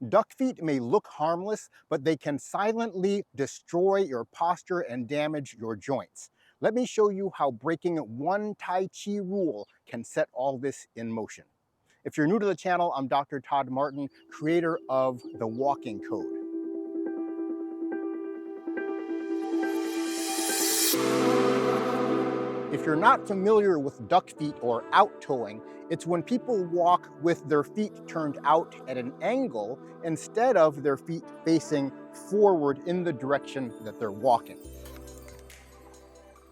Duck feet may look harmless, but they can silently destroy your posture and damage your joints. Let me show you how breaking one Tai Chi rule can set all this in motion. If you're new to the channel, I'm Dr. Todd Martin, creator of the Walking Code. If you're not familiar with duck feet or out-toeing, it's when people walk with their feet turned out at an angle instead of their feet facing forward in the direction that they're walking.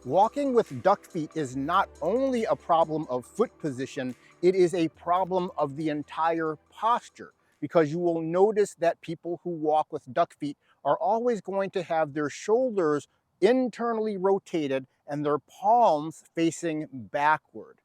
Walking with duck feet is not only a problem of foot position, it is a problem of the entire posture, because you will notice that people who walk with duck feet are always going to have their shoulders internally rotated and their palms facing backward.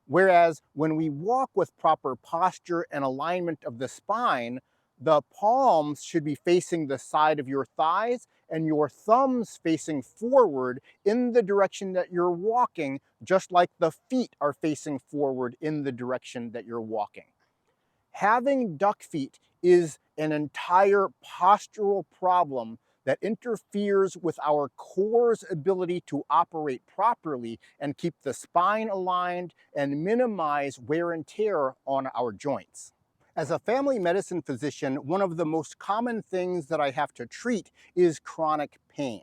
Whereas when we walk with proper posture and alignment of the spine, the palms should be facing the side of your thighs and your thumbs facing forward in the direction that you're walking, just like the feet are facing forward in the direction that you're walking. Having duck feet is an entire postural problem that interferes with our core's ability to operate properly and keep the spine aligned and minimize wear and tear on our joints. As a family medicine physician, one of the most common things that I have to treat is chronic pain.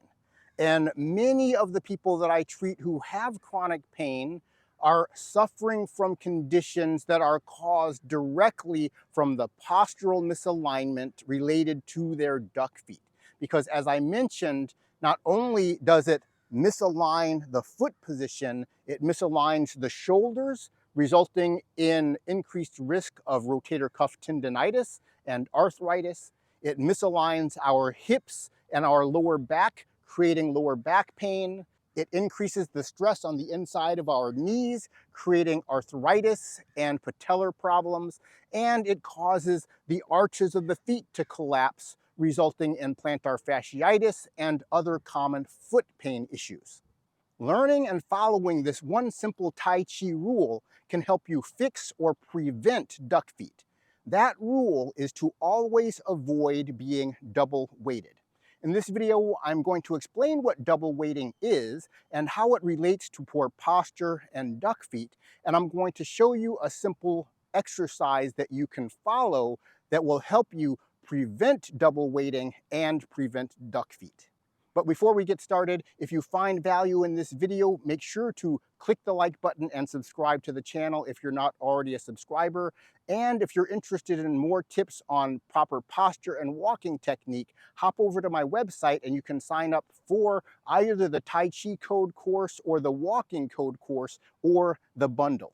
And many of the people that I treat who have chronic pain are suffering from conditions that are caused directly from the postural misalignment related to their duck feet. Because as I mentioned, not only does it misalign the foot position, it misaligns the shoulders, resulting in increased risk of rotator cuff tendonitis and arthritis. It misaligns our hips and our lower back, creating lower back pain. It increases the stress on the inside of our knees, creating arthritis and patellar problems, and it causes the arches of the feet to collapse, resulting in plantar fasciitis and other common foot pain issues. Learning and following this one simple Tai Chi rule can help you fix or prevent duck feet. That rule is to always avoid being double weighted. In this video, I'm going to explain what double weighting is and how it relates to poor posture and duck feet, and I'm going to show you a simple exercise that you can follow that will help you prevent double weighting and prevent duck feet. But before we get started, if you find value in this video, make sure to click the like button and subscribe to the channel if you're not already a subscriber. And if you're interested in more tips on proper posture and walking technique, hop over to my website and you can sign up for either the Tai Chi Code Course or the Walking Code Course or the bundle.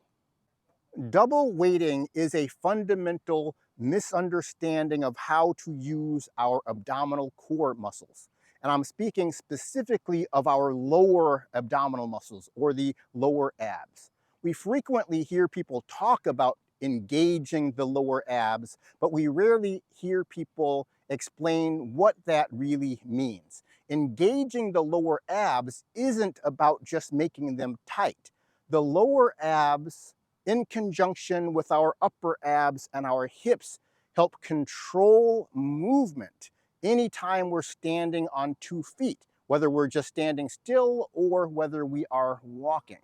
Double weighting is a fundamental misunderstanding of how to use our abdominal core muscles. And I'm speaking specifically of our lower abdominal muscles or the lower abs. We frequently hear people talk about engaging the lower abs, but we rarely hear people explain what that really means. Engaging the lower abs isn't about just making them tight. The lower abs, in conjunction with our upper abs and our hips, help control movement anytime we're standing on 2 feet, whether we're just standing still or whether we are walking.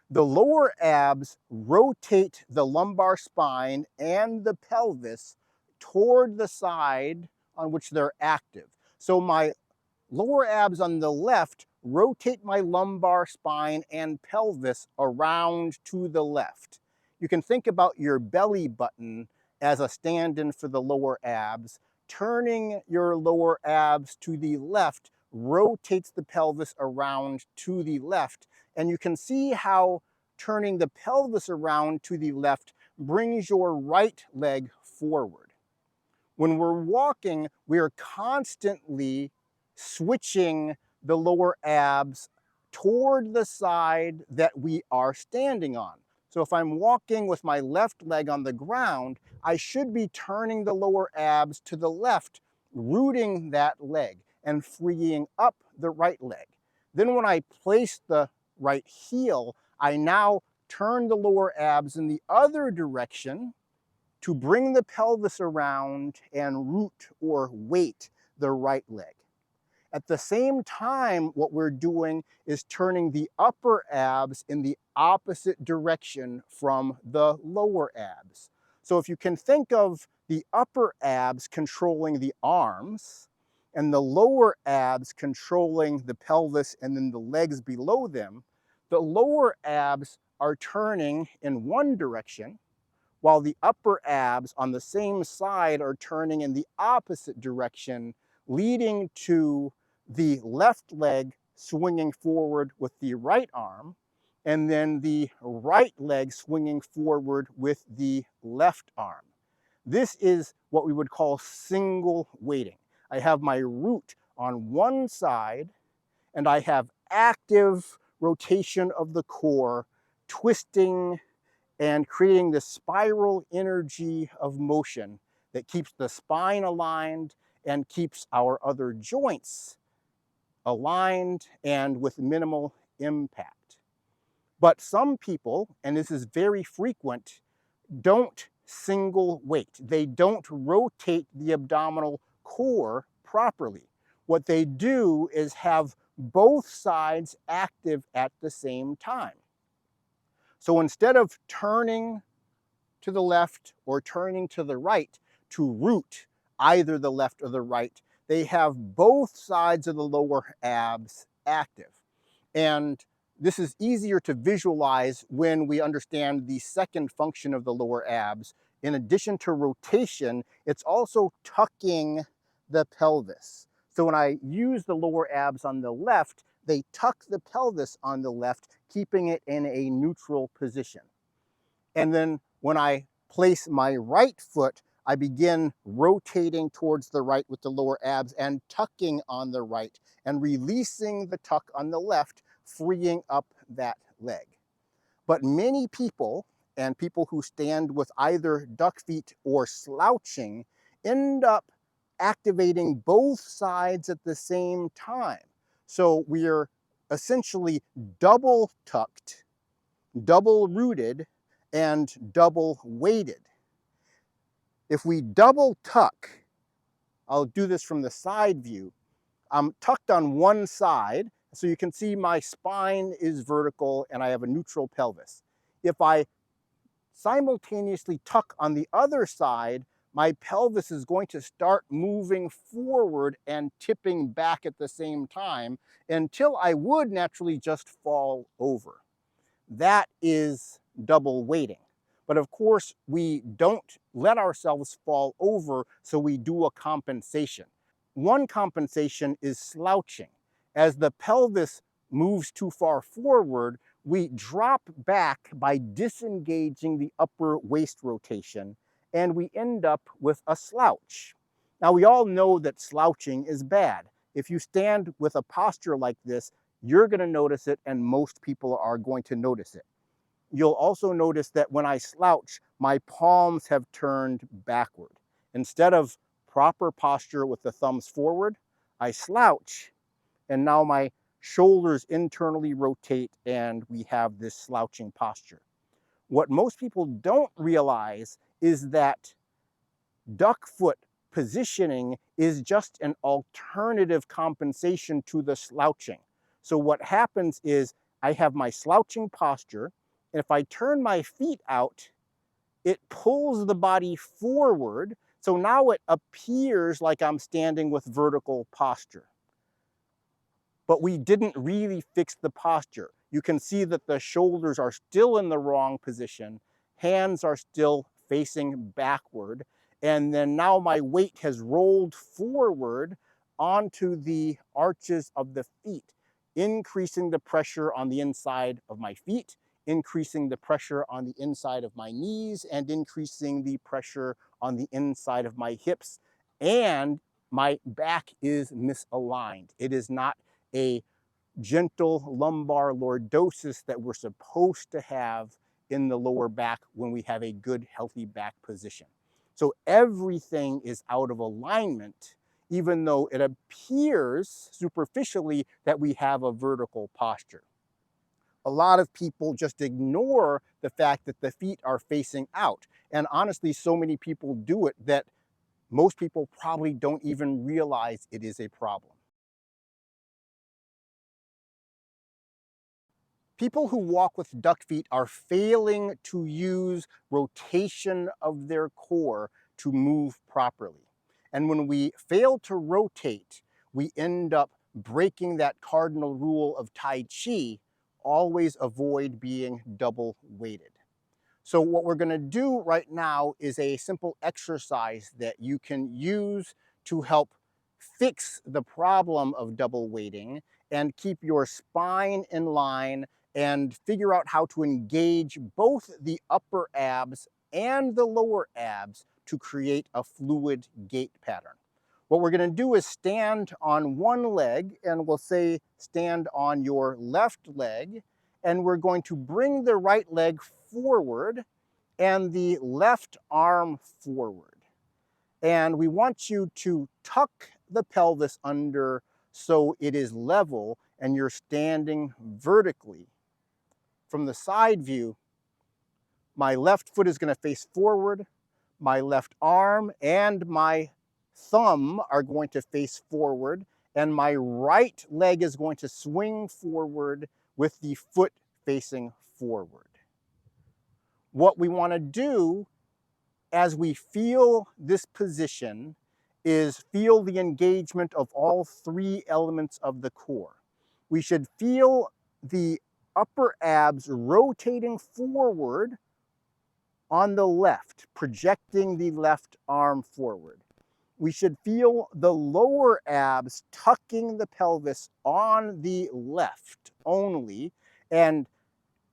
The lower abs rotate the lumbar spine and the pelvis toward the side on which they're active. So my lower abs on the left rotate my lumbar spine and pelvis around to the left. You can think about your belly button as a stand-in for the lower abs. Turning your lower abs to the left rotates the pelvis around to the left. And you can see how turning the pelvis around to the left brings your right leg forward. When we're walking, we are constantly switching the lower abs toward the side that we are standing on. So if I'm walking with my left leg on the ground, I should be turning the lower abs to the left, rooting that leg and freeing up the right leg. Then when I place the right heel, I now turn the lower abs in the other direction to bring the pelvis around and root or weight the right leg. At the same time, what we're doing is turning the upper abs in the opposite direction from the lower abs. So if you can think of the upper abs controlling the arms and the lower abs controlling the pelvis and then the legs below them, the lower abs are turning in one direction, while the upper abs on the same side are turning in the opposite direction, leading to the left leg swinging forward with the right arm, and then the right leg swinging forward with the left arm. This is what we would call single weighting. I have my root on one side, and I have active rotation of the core, twisting and creating this spiral energy of motion that keeps the spine aligned and keeps our other joints aligned and with minimal impact. But some people, and this is very frequent, don't single weight. They don't rotate the abdominal core properly. What they do is have both sides active at the same time. So instead of turning to the left or turning to the right to root either the left or the right, they have both sides of the lower abs active. And this is easier to visualize when we understand the second function of the lower abs. In addition to rotation, it's also tucking the pelvis. So when I use the lower abs on the left, they tuck the pelvis on the left, keeping it in a neutral position. And then when I place my right foot, I begin rotating towards the right with the lower abs and tucking on the right and releasing the tuck on the left, freeing up that leg. But many people, and people who stand with either duck feet or slouching, end up activating both sides at the same time. So we're essentially double tucked, double rooted, and double weighted. If we double tuck, I'll do this from the side view. I'm tucked on one side, so you can see my spine is vertical and I have a neutral pelvis. If I simultaneously tuck on the other side, my pelvis is going to start moving forward and tipping back at the same time until I would naturally just fall over. That is double weighting. But of course, we don't let ourselves fall over, so we do a compensation. One compensation is slouching. As the pelvis moves too far forward, we drop back by disengaging the upper waist rotation, and we end up with a slouch. Now, we all know that slouching is bad. If you stand with a posture like this, you're going to notice it, and most people are going to notice it. You'll also notice that when I slouch, my palms have turned backward. Instead of proper posture with the thumbs forward, I slouch, and now my shoulders internally rotate and we have this slouching posture. What most people don't realize is that duck foot positioning is just an alternative compensation to the slouching. So what happens is I have my slouching posture, and if I turn my feet out, it pulls the body forward. So now it appears like I'm standing with vertical posture. But we didn't really fix the posture. You can see that the shoulders are still in the wrong position. Hands are still facing backward. And then now my weight has rolled forward onto the arches of the feet, increasing the pressure on the inside of my feet, increasing the pressure on the inside of my knees, and increasing the pressure on the inside of my hips. And my back is misaligned. It is not a gentle lumbar lordosis that we're supposed to have in the lower back when we have a good, healthy back position. So everything is out of alignment, even though it appears superficially that we have a vertical posture. A lot of people just ignore the fact that the feet are facing out. And honestly, so many people do it that most people probably don't even realize it is a problem. People who walk with duck feet are failing to use rotation of their core to move properly. And when we fail to rotate, we end up breaking that cardinal rule of Tai Chi: always avoid being double weighted. So what we're going to do right now is a simple exercise that you can use to help fix the problem of double weighting and keep your spine in line and figure out how to engage both the upper abs and the lower abs to create a fluid gait pattern. What we're going to do is stand on one leg, and we'll say stand on your left leg, and we're going to bring the right leg forward and the left arm forward. And we want you to tuck the pelvis under so it is level and you're standing vertically. From the side view, my left foot is going to face forward, my left arm and my thumb are going to face forward, and my right leg is going to swing forward with the foot facing forward. What we want to do as we feel this position is feel the engagement of all three elements of the core. We should feel the upper abs rotating forward on the left, projecting the left arm forward. We should feel the lower abs tucking the pelvis on the left only, and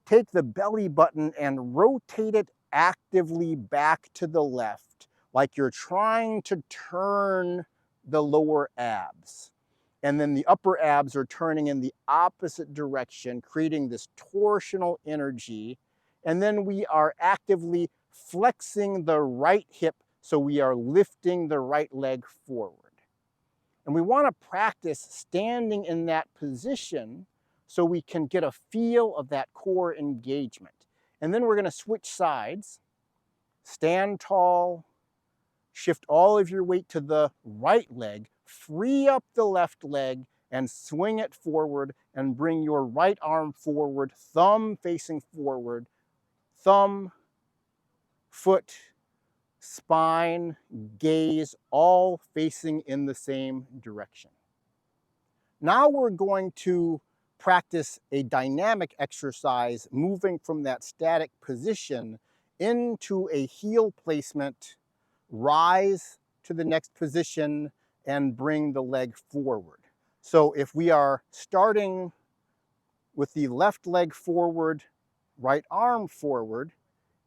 take the belly button and rotate it actively back to the left, like you're trying to turn the lower abs. And then the upper abs are turning in the opposite direction, creating this torsional energy. And then we are actively flexing the right hip, so we are lifting the right leg forward. And we want to practice standing in that position so we can get a feel of that core engagement. And then we're going to switch sides, stand tall, shift all of your weight to the right leg, free up the left leg and swing it forward, and bring your right arm forward, thumb facing forward, thumb, foot, spine, gaze, all facing in the same direction. Now we're going to practice a dynamic exercise, moving from that static position into a heel placement, rise to the next position, and bring the leg forward. So if we are starting with the left leg forward, right arm forward,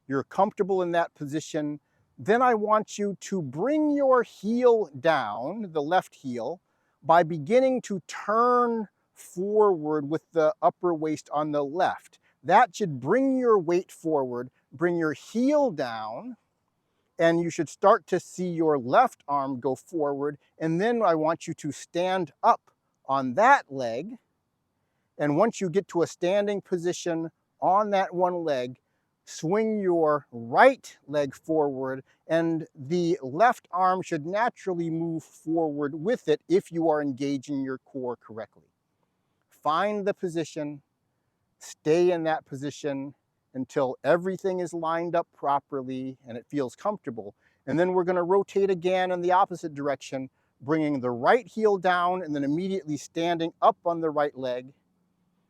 you're comfortable in that position, then I want you to bring your heel down, the left heel, by beginning to turn forward with the upper waist on the left. That should bring your weight forward, bring your heel down, and you should start to see your left arm go forward. And then I want you to stand up on that leg. And once you get to a standing position on that one leg, swing your right leg forward, and the left arm should naturally move forward with it if you are engaging your core correctly. Find the position, stay in that position until everything is lined up properly and it feels comfortable. And then we're going to rotate again in the opposite direction, bringing the right heel down and then immediately standing up on the right leg,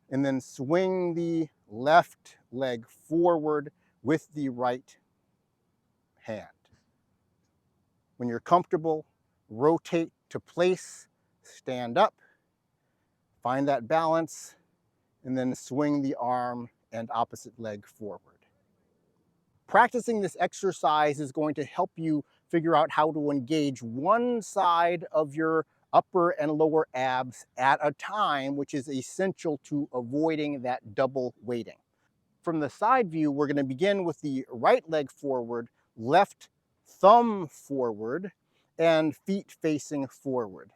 and then swing the left leg forward with the right hand. When you're comfortable, rotate to place, stand up, find that balance, and then swing the arm and opposite leg forward. Practicing this exercise is going to help you figure out how to engage one side of your upper and lower abs at a time, which is essential to avoiding that double weighting. From the side view, we're going to begin with the right leg forward, left thumb forward, and feet facing forward.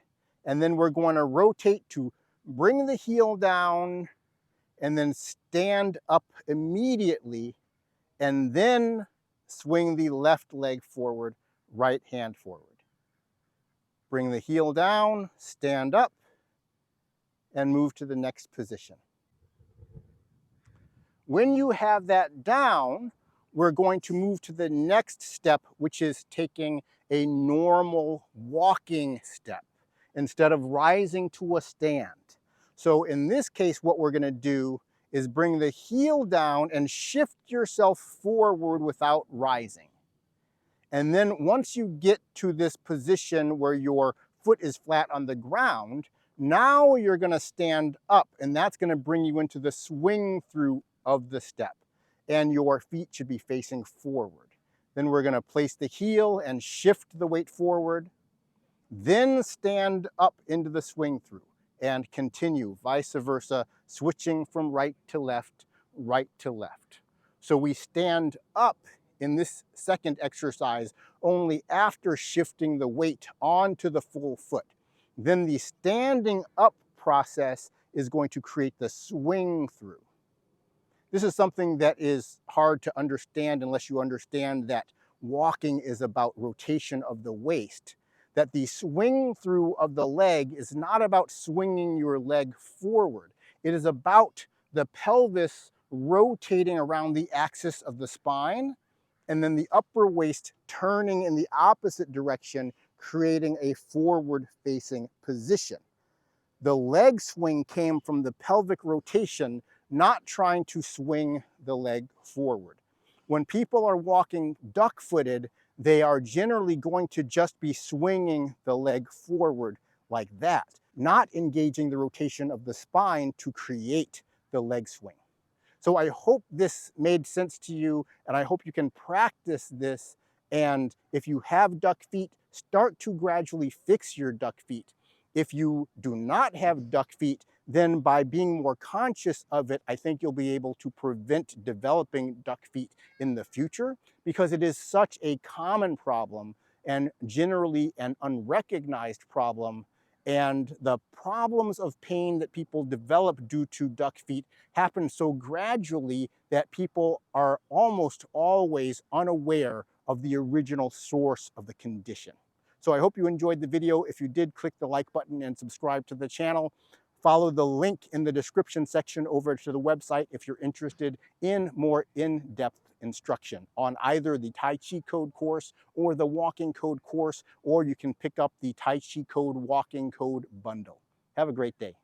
And then we're going to rotate to bring the heel down and then stand up immediately, and then swing the left leg forward, right hand forward. Bring the heel down, stand up, and move to the next position. When you have that down, we're going to move to the next step, which is taking a normal walking step instead of rising to a stand. So in this case, what we're going to do is bring the heel down and shift yourself forward without rising. And then once you get to this position where your foot is flat on the ground, now you're going to stand up, and that's going to bring you into the swing through of the step. And your feet should be facing forward. Then we're going to place the heel and shift the weight forward, then stand up into the swing through and continue vice versa, switching from right to left, right to left. So we stand up in this second exercise only after shifting the weight onto the full foot. Then the standing up process is going to create the swing through. This is something that is hard to understand unless you understand that walking is about rotation of the waist, that the swing through of the leg is not about swinging your leg forward. It is about the pelvis rotating around the axis of the spine, and then the upper waist turning in the opposite direction, creating a forward-facing position. The leg swing came from the pelvic rotation, not trying to swing the leg forward. When people are walking duck-footed, they are generally going to just be swinging the leg forward like that, not engaging the rotation of the spine to create the leg swing. So I hope this made sense to you, and I hope you can practice this. And if you have duck feet, start to gradually fix your duck feet. If you do not have duck feet, then by being more conscious of it, I think you'll be able to prevent developing duck feet in the future, because it is such a common problem and generally an unrecognized problem. And the problems of pain that people develop due to duck feet happen so gradually that people are almost always unaware of the original source of the condition. So I hope you enjoyed the video. If you did, click the like button and subscribe to the channel. Follow the link in the description section over to the website if you're interested in more in-depth instruction on either the Tai Chi Code course or the Walking Code course, or you can pick up the Tai Chi Code Walking Code bundle. Have a great day.